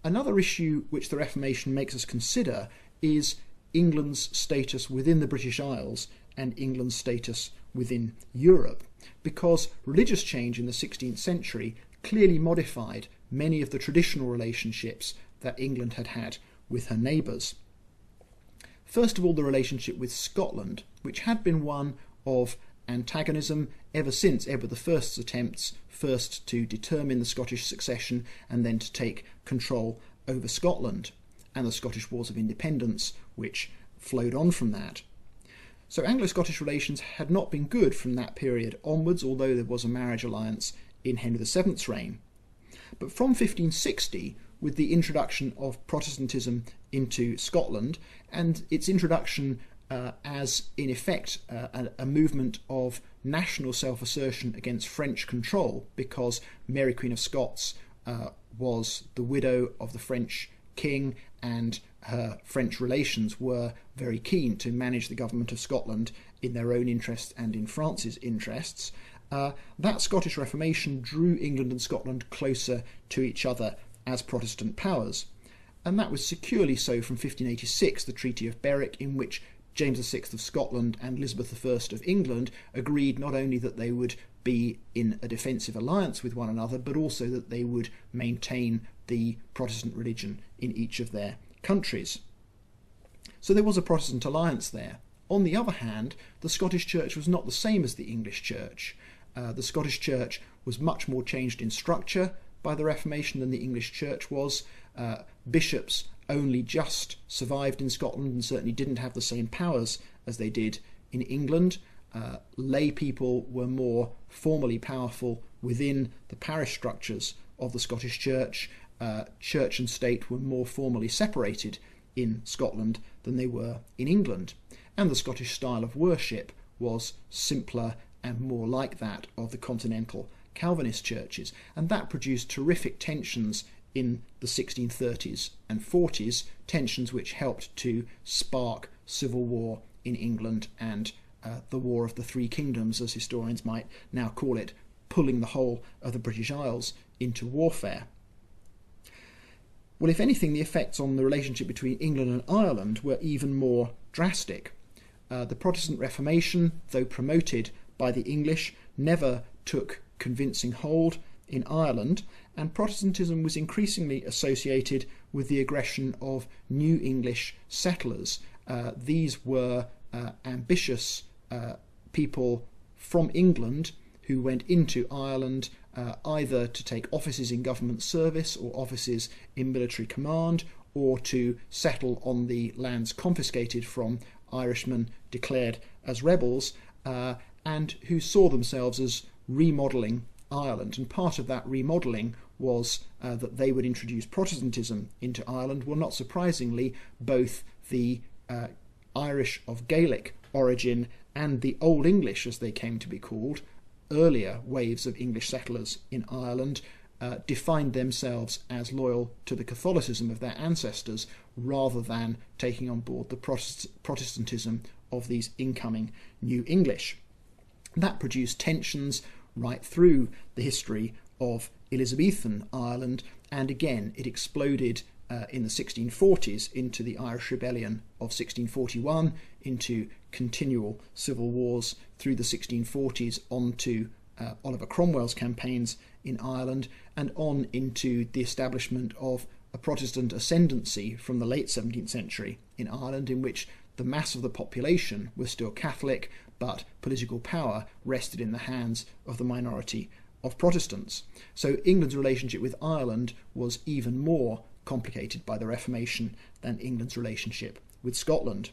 Another issue which the Reformation makes us consider is England's status within the British Isles and England's status within Europe, because religious change in the 16th century clearly modified many of the traditional relationships that England had had with her neighbours. First of all, the relationship with Scotland, which had been one of antagonism ever since Edward I's attempts first to determine the Scottish succession and then to take control over Scotland, and the Scottish Wars of Independence, which flowed on from that. So Anglo-Scottish relations had not been good from that period onwards, although there was a marriage alliance in Henry VII's reign. But from 1560, with the introduction of Protestantism into Scotland, and its introduction as, in effect, a movement of national self-assertion against French control, because Mary Queen of Scots was the widow of the French king, and her French relations were very keen to manage the government of Scotland in their own interests and in France's interests. That Scottish Reformation drew England and Scotland closer to each other as Protestant powers, and that was securely so from 1586, the Treaty of Berwick, in which James VI of Scotland and Elizabeth I of England agreed not only that they would be in a defensive alliance with one another, but also that they would maintain the Protestant religion in each of their countries. So there was a Protestant alliance there. On the other hand, the Scottish Church was not the same as the English Church. The Scottish Church was much more changed in structure by the Reformation than the English Church was. Bishops only just survived in Scotland and certainly didn't have the same powers as they did in England. Lay people were more formally powerful within the parish structures of the Scottish Church. Church and state were more formally separated in Scotland than they were in England, and the Scottish style of worship was simpler and more like that of the continental Calvinist churches, and that produced terrific tensions in the 1630s and 40s, tensions which helped to spark civil war in England and the War of the Three Kingdoms, as historians might now call it, pulling the whole of the British Isles into warfare. Well, if anything, the effects on the relationship between England and Ireland were even more drastic. The Protestant Reformation, though promoted by the English, never took convincing hold in Ireland, and Protestantism was increasingly associated with the aggression of new English settlers. These were ambitious people from England who went into Ireland either to take offices in government service or offices in military command, or to settle on the lands confiscated from Irishmen declared as rebels, and who saw themselves as remodelling Ireland. And part of that remodelling was that they would introduce Protestantism into Ireland. Well, not surprisingly, both the Irish of Gaelic origin and the Old English, as they came to be called, earlier waves of English settlers in Ireland, defined themselves as loyal to the Catholicism of their ancestors rather than taking on board the Protestantism of these incoming New English. That produced tensions right through the history of Elizabethan Ireland, and again it exploded in the 1640s into the Irish Rebellion of 1641, into continual civil wars through the 1640s onto Oliver Cromwell's campaigns in Ireland, and on into the establishment of a Protestant ascendancy from the late 17th century in Ireland, in which the mass of the population was still Catholic, but political power rested in the hands of the minority of Protestants. So England's relationship with Ireland was even more complicated by the Reformation than England's relationship with Scotland.